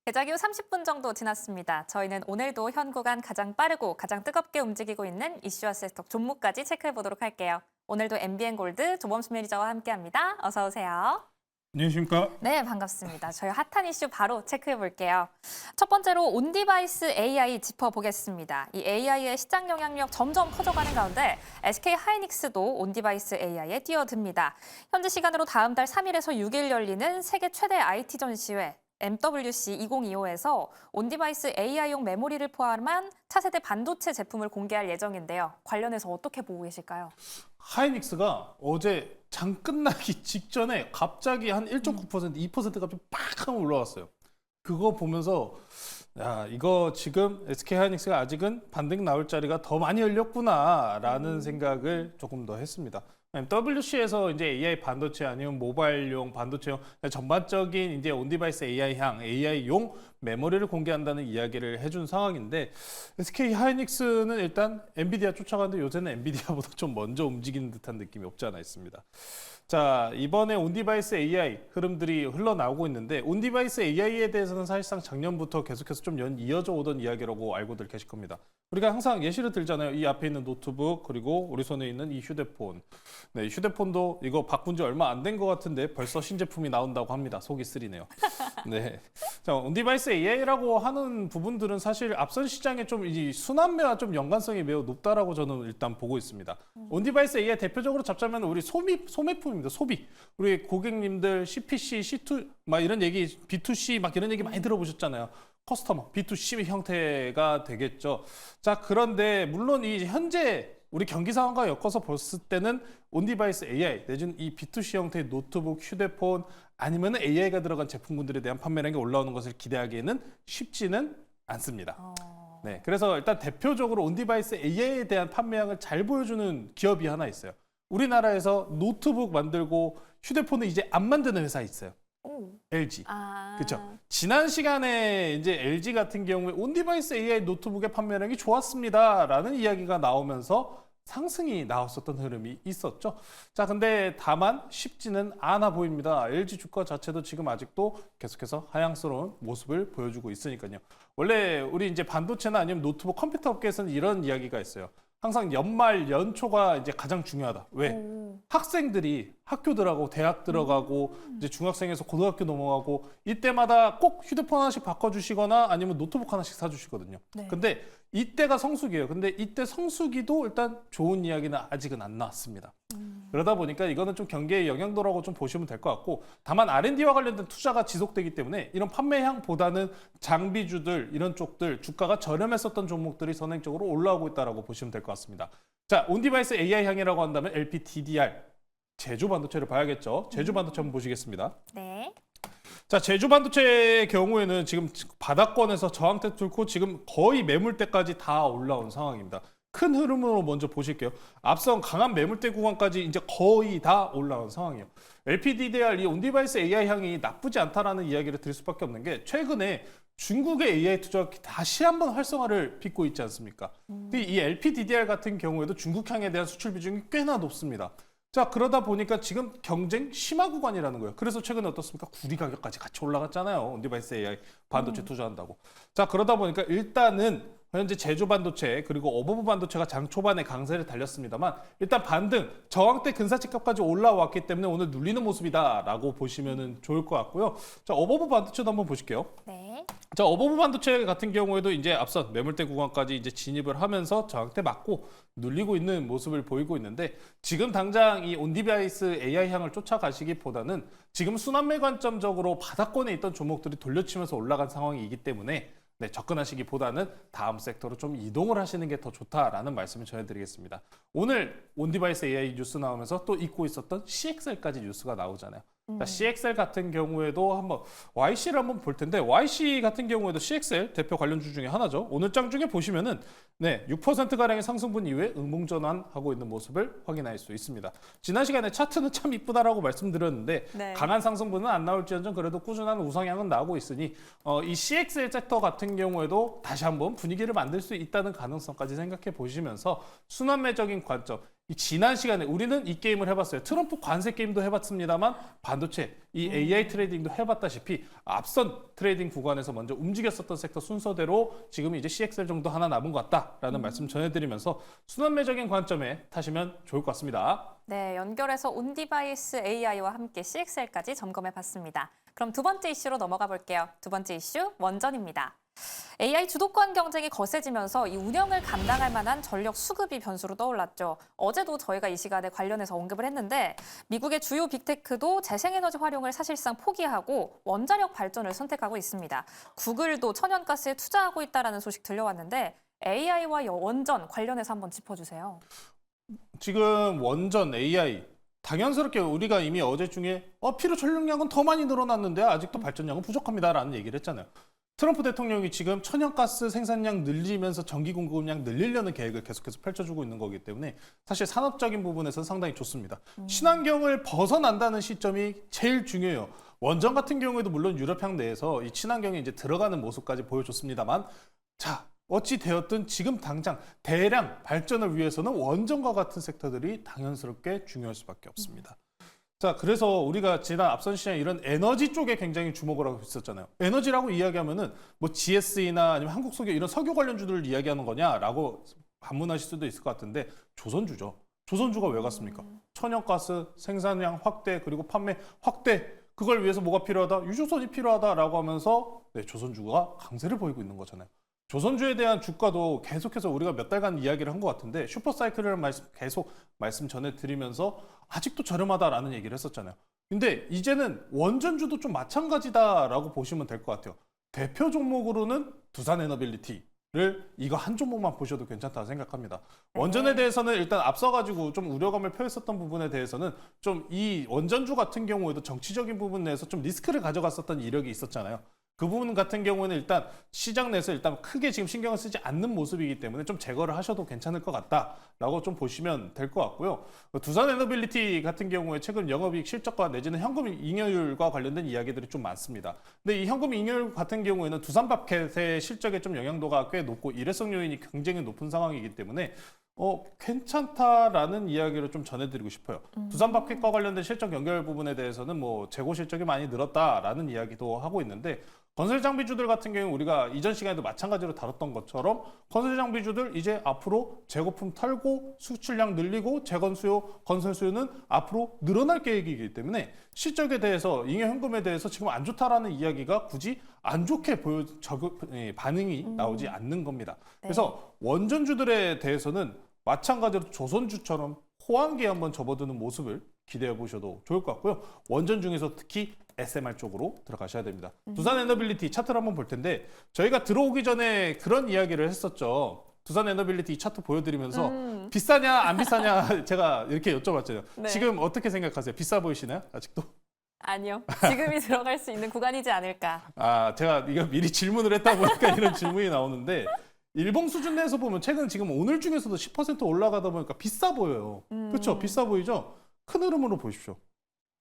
개장 이후 30분 정도 지났습니다. 저희는 오늘도 현 구간 가장 빠르고 가장 뜨겁게 움직이고 있는 이슈와 섹터 종목까지 체크해 보도록 할게요. 오늘도 MBN 골드 조범수 매니저와 함께합니다. 어서 오세요. 안녕하십니까? 네, 반갑습니다. 저희 핫한 이슈 바로 체크해 볼게요. 첫 번째로 온디바이스 AI 짚어보겠습니다. 이 AI의 시장 영향력 점점 커져가는 가운데 SK 하이닉스도 온디바이스 AI에 뛰어듭니다. 현지 시간으로 다음 달 3일에서 6일 열리는 세계 최대 IT 전시회 MWC 2025에서 온디바이스 AI용 메모리를 포함한 차세대 반도체 제품을 공개할 예정인데요. 관련해서 어떻게 보고 계실까요? 하이닉스가 어제 장 끝나기 직전에 갑자기 한 1.9%, 2%가 좀 팍 하면 올라왔어요. 그거 보면서 야, 이거 지금 SK 하이닉스가 아직은 반등 나올 자리가 더 많이 열렸구나라는 생각을 조금 더 했습니다. WC에서 이제 AI 반도체 아니면 모바일용 반도체용 전반적인 이제 온디바이스 AI향, AI용 메모리를 공개한다는 이야기를 해준 상황인데 SK 하이닉스는 일단 엔비디아 쫓아가는데 요새는 엔비디아보다 좀 먼저 움직이는 듯한 느낌이 없지 않아 있습니다. 자, 이번에 온디바이스 AI 흐름들이 흘러나오고 있는데 온디바이스 AI에 대해서는 사실상 작년부터 계속해서 좀 이어져 오던 이야기라고 알고들 계실 겁니다. 우리가 항상 예시를 들잖아요. 이 앞에 있는 노트북 그리고 우리 손에 있는 이 휴대폰. 네, 휴대폰도 이거 바꾼 지 얼마 안 된 것 같은데 벌써 신제품이 나온다고 합니다. 속이 쓰리네요. 네, 자, 온디바이스 AI라고 하는 부분들은 사실 앞선 시장에 좀 이 순환매와 좀 연관성이 매우 높다라고 저는 일단 보고 있습니다. 온디바이스 AI 대표적으로 잡자면 우리 소매품입니다. 소비. 우리 고객님들 CPC, C2 막 이런 얘기, B2C 막 이런 얘기 많이 들어보셨잖아요. 커스터머, B2C 형태가 되겠죠. 자, 그런데 물론 이 현재 우리 경기 상황과 엮어서 봤을 때는 온디바이스 AI 내지는 이 B2C 형태의 노트북, 휴대폰 아니면 AI가 들어간 제품군들에 대한 판매량이 올라오는 것을 기대하기에는 쉽지는 않습니다. 네, 그래서 일단 대표적으로 온디바이스 AI에 대한 판매량을 잘 보여주는 기업이 하나 있어요. 우리나라에서 노트북 만들고 휴대폰을 이제 안 만드는 회사 있어요. LG. 그렇죠. 지난 시간에 이제 LG 같은 경우에 온디바이스 AI 노트북의 판매량이 좋았습니다라는 이야기가 나오면서 상승이 나왔었던 흐름이 있었죠. 자, 근데 다만 쉽지는 않아 보입니다. LG 주가 자체도 지금 아직도 계속해서 하향스러운 모습을 보여주고 있으니까요. 원래 우리 이제 반도체나 아니면 노트북 컴퓨터 업계에서는 이런 이야기가 있어요. 항상 연말 연초가 이제 가장 중요하다. 왜? 학생들이 학교 들어가고 대학 들어가고 이제 중학생에서 고등학교 넘어가고 이때마다 꼭 휴대폰 하나씩 바꿔주시거나 아니면 노트북 하나씩 사주시거든요. 네. 근데 이때가 성수기예요. 근데 이때 성수기도 일단 좋은 이야기는 아직은 안 나왔습니다. 그러다 보니까 이거는 좀 경기의 영향도라고 좀 보시면 될 것 같고 다만 R&D와 관련된 투자가 지속되기 때문에 이런 판매향보다는 장비주들 이런 쪽들 주가가 저렴했었던 종목들이 선행적으로 올라오고 있다고 보시면 될 것 같습니다. 자, 온디바이스 AI향이라고 한다면 LPDDR 제조 반도체를 봐야겠죠. 제조 반도체 한번 보시겠습니다. 네. 자, 제조 반도체의 경우에는 지금 바닥권에서 저항대 뚫고 지금 거의 매물대까지 다 올라온 상황입니다. 큰 흐름으로 먼저 보실게요. 앞선 강한 매물대 구간까지 이제 거의 다 올라온 상황이에요. LPDDR 이 온디바이스 AI 향이 나쁘지 않다라는 이야기를 드릴 수밖에 없는 게 최근에 중국의 AI 투자가 다시 한번 활성화를 빚고 있지 않습니까? 이 LPDDR 같은 경우에도 중국향에 대한 수출 비중이 꽤나 높습니다. 자, 그러다 보니까 지금 경쟁 심화 구간이라는 거예요. 그래서 최근에 어떻습니까? 구리 가격까지 같이 올라갔잖아요. 온디바이스 AI 반도체 투자한다고. 자, 그러다 보니까 일단은 현재 제조 반도체 그리고 어버브 반도체가 장 초반에 강세를 달렸습니다만 일단 반등, 저항대 근사치값까지 올라왔기 때문에 오늘 눌리는 모습이다라고 보시면 좋을 것 같고요. 자, 어버브 반도체도 한번 보실게요. 네. 자, 어버브 반도체 같은 경우에도 이제 앞선 매물대 구간까지 이제 진입을 하면서 저항대 맞고 눌리고 있는 모습을 보이고 있는데 지금 당장 이 온디바이스 AI 향을 쫓아가시기보다는 지금 순환매 관점적으로 바닥권에 있던 종목들이 돌려치면서 올라간 상황이기 때문에 네, 접근하시기보다는 다음 섹터로 좀 이동을 하시는 게 더 좋다라는 말씀을 전해드리겠습니다. 오늘 온디바이스 AI 뉴스 나오면서 또 잊고 있었던 CXL까지 뉴스가 나오잖아요. 자, CXL 같은 경우에도 한번 YC를 한번 볼 텐데 YC 같은 경우에도 CXL 대표 관련주 중에 하나죠. 오늘 장 중에 보시면은 네, 6%가량의 상승분 이후에 응봉전환하고 있는 모습을 확인할 수 있습니다. 지난 시간에 차트는 참 이쁘다라고 말씀드렸는데 네. 강한 상승분은 안 나올지언정 그래도 꾸준한 우상향은 나오고 있으니 이 CXL 섹터 같은 경우에도 다시 한번 분위기를 만들 수 있다는 가능성까지 생각해 보시면서 순환매적인 관점 이 지난 시간에 우리는 이 게임을 해봤어요. 트럼프 관세 게임도 해봤습니다만 반도체, 이 AI 트레이딩도 해봤다시피 앞선 트레이딩 구간에서 먼저 움직였었던 섹터 순서대로 지금 이제 CXL 정도 하나 남은 것 같다라는 말씀 전해드리면서 순환매적인 관점에 타시면 좋을 것 같습니다. 네, 연결해서 온디바이스 AI와 함께 CXL까지 점검해봤습니다. 그럼 두 번째 이슈로 넘어가 볼게요. 두 번째 이슈, 원전입니다. AI 주도권 경쟁이 거세지면서 이 운영을 감당할 만한 전력 수급이 변수로 떠올랐죠. 어제도 저희가 이 시간에 관련해서 언급을 했는데 미국의 주요 빅테크도 재생에너지 활용을 사실상 포기하고 원자력 발전을 선택하고 있습니다. 구글도 천연가스에 투자하고 있다는 소식 들려왔는데 AI와 원전 관련해서 한번 짚어주세요. 지금 원전 AI 당연스럽게 우리가 이미 어제 중에 필요 전력량은 더 많이 늘어났는데 아직도 발전량은 부족합니다라는 얘기를 했잖아요. 트럼프 대통령이 지금 천연가스 생산량 늘리면서 전기 공급량 늘리려는 계획을 계속해서 펼쳐주고 있는 거기 때문에 사실 산업적인 부분에서 상당히 좋습니다. 친환경을 벗어난다는 시점이 제일 중요해요. 원전 같은 경우에도 물론 유럽향 내에서 이 친환경이 이제 들어가는 모습까지 보여줬습니다만 자, 어찌 되었든 지금 당장 대량 발전을 위해서는 원전과 같은 섹터들이 당연스럽게 중요할 수밖에 없습니다. 자, 그래서 우리가 지난 앞선 시장에 이런 에너지 쪽에 굉장히 주목을 하고 있었잖아요. 에너지라고 이야기하면은 뭐 GS나 아니면 한국석유 이런 석유 관련주들을 이야기하는 거냐라고 반문하실 수도 있을 것 같은데 조선주죠. 조선주가 왜 갔습니까? 천연가스 생산량 확대 그리고 판매 확대 그걸 위해서 뭐가 필요하다? 유조선이 필요하다라고 하면서 네, 조선주가 강세를 보이고 있는 거잖아요. 조선주에 대한 주가도 계속해서 우리가 몇 달간 이야기를 한 것 같은데 슈퍼사이클을 계속 말씀 전해드리면서 아직도 저렴하다라는 얘기를 했었잖아요. 근데 이제는 원전주도 좀 마찬가지다라고 보시면 될 것 같아요. 대표 종목으로는 두산에너빌리티를 이거 한 종목만 보셔도 괜찮다고 생각합니다. 원전에 대해서는 일단 앞서가지고 좀 우려감을 표했었던 부분에 대해서는 좀 이 원전주 같은 경우에도 정치적인 부분 내에서 좀 리스크를 가져갔었던 이력이 있었잖아요. 그 부분 같은 경우에는 일단 시장 내에서 일단 크게 지금 신경을 쓰지 않는 모습이기 때문에 좀 제거를 하셔도 괜찮을 것 같다라고 좀 보시면 될 것 같고요. 두산에너빌리티 같은 경우에 최근 영업이익 실적과 내지는 현금 잉여율과 관련된 이야기들이 좀 많습니다. 근데 이 현금 잉여율 같은 경우에는 두산밥켓의 실적에 좀 영향도가 꽤 높고 일회성 요인이 굉장히 높은 상황이기 때문에 괜찮다라는 이야기를 좀 전해드리고 싶어요. 두산밥켓과 관련된 실적 연결 부분에 대해서는 뭐 재고 실적이 많이 늘었다라는 이야기도 하고 있는데 건설 장비주들 같은 경우 우리가 이전 시간에도 마찬가지로 다뤘던 것처럼 건설 장비주들 이제 앞으로 재고품 털고 수출량 늘리고 재건 수요, 건설 수요는 앞으로 늘어날 계획이기 때문에 실적에 대해서 잉여 현금에 대해서 지금 안 좋다라는 이야기가 굳이 안 좋게 반응이 나오지 않는 겁니다. 그래서 원전주들에 대해서는 마찬가지로 조선주처럼 호황기에 한번 접어드는 모습을 기대해 보셔도 좋을 것 같고요. 원전 중에서 특히 SMR 쪽으로 들어가셔야 됩니다. 두산에너빌리티 차트를 한번 볼 텐데 저희가 들어오기 전에 그런 이야기를 했었죠. 두산에너빌리티 차트 보여드리면서 비싸냐 안 비싸냐 제가 이렇게 여쭤봤잖아요. 네. 지금 어떻게 생각하세요? 비싸 보이시나요? 아직도? 아니요. 지금이 들어갈 수 있는 구간이지 않을까. 제가 이거 미리 질문을 했다 보니까 이런 질문이 나오는데 일봉 수준 내에서 보면 최근 지금 오늘 중에서도 10% 올라가다 보니까 비싸 보여요. 그렇죠? 비싸 보이죠? 큰 흐름으로 보십시오.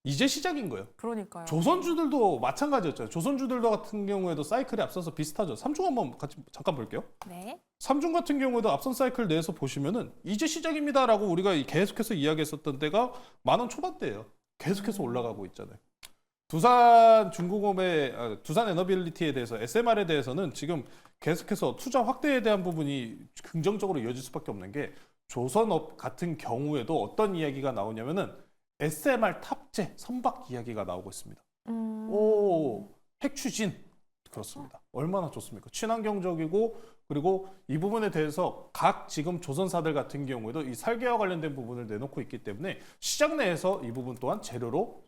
이제 시작인 거예요. 그러니까요. 조선주들도 마찬가지였죠. 조선주들도 같은 경우에도 사이클이 앞서서 비슷하죠. 삼중 한번 같이 잠깐 볼게요. 네. 삼중 같은 경우에도 앞선 사이클 내에서 보시면은 이제 시작입니다라고 우리가 계속해서 이야기했었던 때가 10,000원 초반대예요. 계속해서 올라가고 있잖아요. 두산에너빌리티에 대해서 SMR에 대해서는 지금 계속해서 투자 확대에 대한 부분이 긍정적으로 이어질 수밖에 없는 게 조선업 같은 경우에도 어떤 이야기가 나오냐면은 SMR 탑재 선박 이야기가 나오고 있습니다. 핵추진 그렇습니다. 얼마나 좋습니까? 친환경적이고 그리고 이 부분에 대해서 각 지금 조선사들 같은 경우에도 이 설계와 관련된 부분을 내놓고 있기 때문에 시장 내에서 이 부분 또한 재료로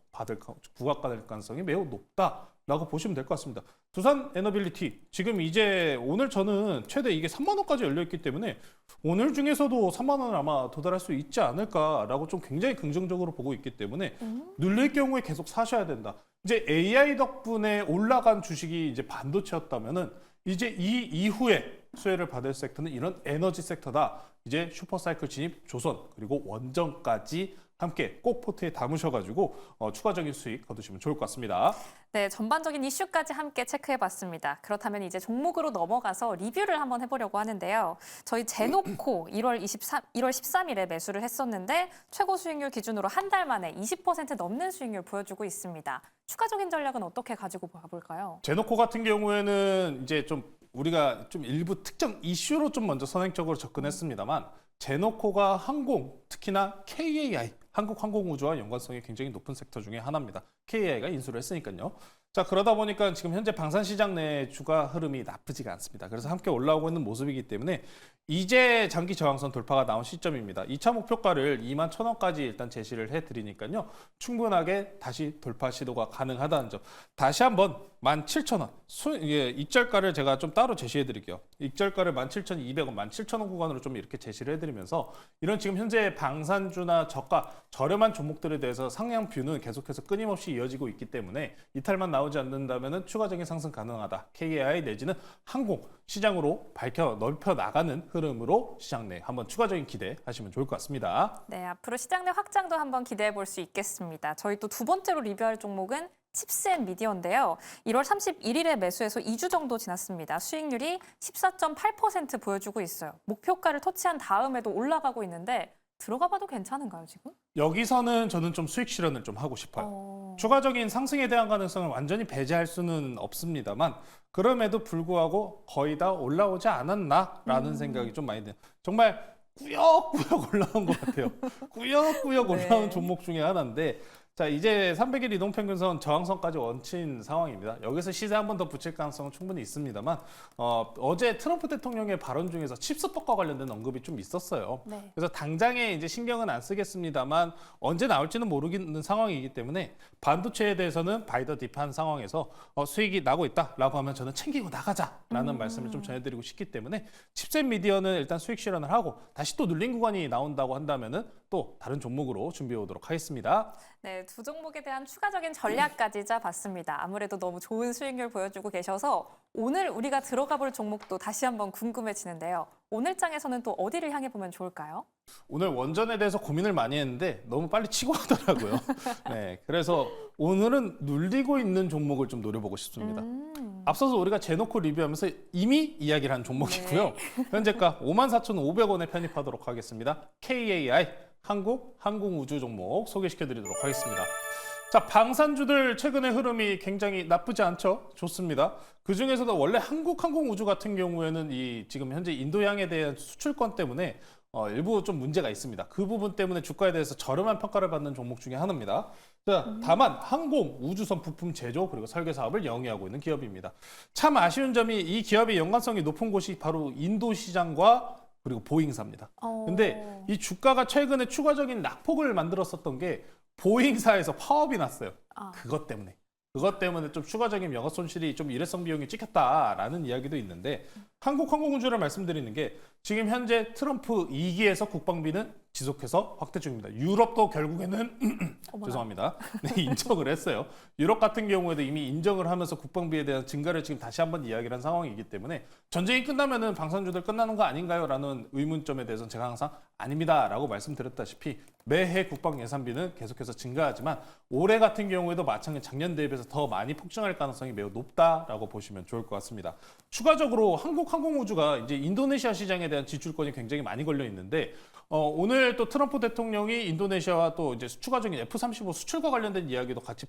부각받을 가능성이 매우 높다라고 보시면 될 것 같습니다. 두산에너빌리티 지금 이제 오늘 저는 최대 이게 3만 원까지 열려 있기 때문에 오늘 중에서도 3만 원을 아마 도달할 수 있지 않을까라고 좀 굉장히 긍정적으로 보고 있기 때문에 눌릴 경우에 계속 사셔야 된다. 이제 AI 덕분에 올라간 주식이 이제 반도체였다면은 이제 이 이후에 수혜를 받을 섹터는 이런 에너지 섹터다. 이제 슈퍼사이클 진입 조선 그리고 원전까지 함께 꼭 포트에 담으셔가지고 추가적인 수익 거두시면 좋을 것 같습니다. 네, 전반적인 이슈까지 함께 체크해봤습니다. 그렇다면 이제 종목으로 넘어가서 리뷰를 한번 해보려고 하는데요. 저희 제노코 1월 13일에 매수를 했었는데 최고 수익률 기준으로 한 달 만에 20% 넘는 수익률 보여주고 있습니다. 추가적인 전략은 어떻게 가지고 가볼까요? 제노코 같은 경우에는 이제 좀 우리가 좀 일부 특정 이슈로 좀 먼저 선행적으로 접근했습니다만 제노코가 항공, 특히나 KAI, 한국항공우주와 연관성이 굉장히 높은 섹터 중에 하나입니다. KAI가 인수를 했으니까요. 자, 그러다 보니까 지금 현재 방산시장 내 주가 흐름이 나쁘지가 않습니다. 그래서 함께 올라오고 있는 모습이기 때문에 이제 장기 저항선 돌파가 나온 시점입니다. 2차 목표가를 21,000원까지 일단 제시를 해드리니까요. 충분하게 다시 돌파 시도가 가능하다는 점. 다시 한번 17,000원. 익절가를 제가 좀 따로 제시해드릴게요. 익절가를 17,200원, 17,000원 구간으로 좀 이렇게 제시를 해드리면서 이런 지금 현재 방산주나 저가, 저렴한 종목들에 대해서 상향 뷰는 계속해서 끊임없이 이어지고 있기 때문에 이탈만 나오지 않는다면 추가적인 상승 가능하다. KAI 내지는 항공 시장으로 넓혀 나가는 흐름으로 시장 내 한번 추가적인 기대하시면 좋을 것 같습니다. 네, 앞으로 시장 내 확장도 한번 기대해 볼 수 있겠습니다. 저희 또 두 번째로 리뷰할 종목은 칩스앤미디어인데요. 1월 31일에 매수해서 2주 정도 지났습니다. 수익률이 14.8% 보여주고 있어요. 목표가를 터치한 다음에도 올라가고 있는데 들어가 봐도 괜찮은가요, 지금? 여기서는 저는 좀 수익 실현을 좀 하고 싶어요. 추가적인 상승에 대한 가능성을 완전히 배제할 수는 없습니다만 그럼에도 불구하고 거의 다 올라오지 않았나라는 생각이 좀 많이 드네요. 정말 꾸역꾸역 올라온 것 같아요. 꾸역꾸역 올라온 네. 종목 중에 하나인데 자, 이제 300일 이동평균선 저항선까지 얹힌 상황입니다. 여기서 시세 한 번 더 붙일 가능성은 충분히 있습니다만 어제 트럼프 대통령의 발언 중에서 칩스법과 관련된 언급이 좀 있었어요. 네. 그래서 당장에 이제 신경은 안 쓰겠습니다만 언제 나올지는 모르겠는 상황이기 때문에 반도체에 대해서는 바이더 딥한 상황에서 수익이 나고 있다라고 하면 저는 챙기고 나가자라는 말씀을 좀 전해드리고 싶기 때문에 칩셋 미디어는 일단 수익 실현을 하고 다시 또 눌린 구간이 나온다고 한다면은 또 다른 종목으로 준비해 오도록 하겠습니다. 네, 두 종목에 대한 추가적인 전략까지 짜봤습니다. 아무래도 너무 좋은 수익률 보여주고 계셔서 오늘 우리가 들어가 볼 종목도 다시 한번 궁금해지는데요. 오늘 장에서는 또 어디를 향해 보면 좋을까요? 오늘 원전에 대해서 고민을 많이 했는데 너무 빨리 치고 가더라고요. 네, 그래서 오늘은 눌리고 있는 종목을 좀 노려보고 싶습니다. 앞서서 우리가 제노코 리뷰하면서 이미 이야기를 한 종목이고요. 현재가 54,500원에 편입하도록 하겠습니다. KAI 항공우주 종목 소개시켜드리도록 하겠습니다. 자, 방산주들 최근의 흐름이 굉장히 나쁘지 않죠? 좋습니다. 그 중에서도 원래 한국항공우주 같은 경우에는 이 지금 현재 인도양에 대한 수출권 때문에 일부 좀 문제가 있습니다. 그 부분 때문에 주가에 대해서 저렴한 평가를 받는 종목 중에 하나입니다. 자, 다만 항공, 우주선 부품 제조 그리고 설계 사업을 영위하고 있는 기업입니다. 참 아쉬운 점이 이 기업의 연관성이 높은 곳이 바로 인도 시장과 그리고 보잉사입니다. 근데 이 주가가 최근에 추가적인 낙폭을 만들었었던 게 보잉사에서 파업이 났어요. 그것 때문에 좀 추가적인 영업 손실이 좀 일회성 비용이 찍혔다라는 이야기도 있는데 한국항공우주를 말씀드리는 게 지금 현재 트럼프 2기에서 국방비는 지속해서 확대 중입니다. 유럽도 결국에는 죄송합니다. 네, 인정을 했어요. 유럽 같은 경우에도 이미 인정을 하면서 국방비에 대한 증가를 지금 다시 한번 이야기를 한 상황이기 때문에 전쟁이 끝나면은 방산주들 끝나는 거 아닌가요? 라는 의문점에 대해서는 제가 항상 아닙니다. 라고 말씀드렸다시피 매해 국방 예산비는 계속해서 증가하지만 올해 같은 경우에도 마찬가지 작년 대비해서 더 많이 폭증할 가능성이 매우 높다라고 보시면 좋을 것 같습니다. 추가적으로 한국항공우주가 이제 인도네시아 시장에 대한 지출권이 굉장히 많이 걸려 있는데 오늘 또 트럼프 대통령이 인도네시아와 또 이제 추가적인 F-35 수출과 관련된 이야기도 같이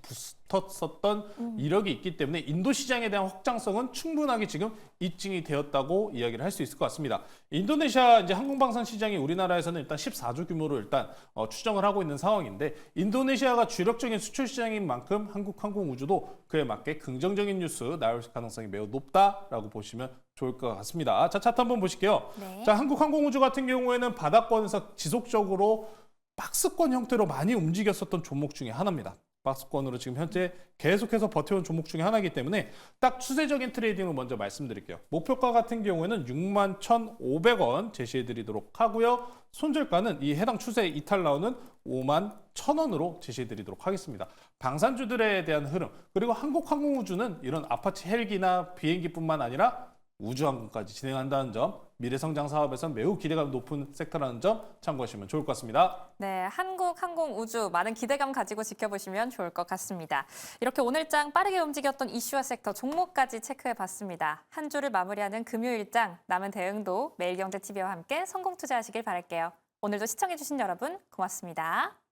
붙었었던 이력이 있기 때문에 인도 시장에 대한 확장성은 충분하게 지금 입증이 되었다고 이야기를 할 수 있을 것 같습니다. 인도네시아 이제 항공방산 시장이 우리나라에서는 일단 14조 규모로 일단 추정을 하고 있는 상황인데 인도네시아가 주력적인 수출 시장인 만큼 한국항공우주도 그에 맞게 긍정적인 뉴스 나올 가능성이 매우 높다라고 보시면 좋을 것 같습니다. 자, 차트 한번 보실게요. 네. 자, 한국항공우주 같은 경우에는 바닥권에서 지속적으로 박스권 형태로 많이 움직였었던 종목 중에 하나입니다. 박스권으로 지금 현재 계속해서 버텨온 종목 중에 하나이기 때문에 딱 추세적인 트레이딩을 먼저 말씀드릴게요. 목표가 같은 경우에는 61,500원 제시해드리도록 하고요. 손절가는 이 해당 추세 이탈 나오는 51,000원으로 제시해드리도록 하겠습니다. 방산주들에 대한 흐름 그리고 한국항공우주는 이런 아파치 헬기나 비행기뿐만 아니라 우주항공까지 진행한다는 점, 미래성장 사업에선 매우 기대감 높은 섹터라는 점 참고하시면 좋을 것 같습니다. 네, 한국 항공 우주 많은 기대감 가지고 지켜보시면 좋을 것 같습니다. 이렇게 오늘장 빠르게 움직였던 이슈와 섹터 종목까지 체크해봤습니다. 한 주를 마무리하는 금요일장 남은 대응도 매일경제TV와 함께 성공 투자하시길 바랄게요. 오늘도 시청해주신 여러분 고맙습니다.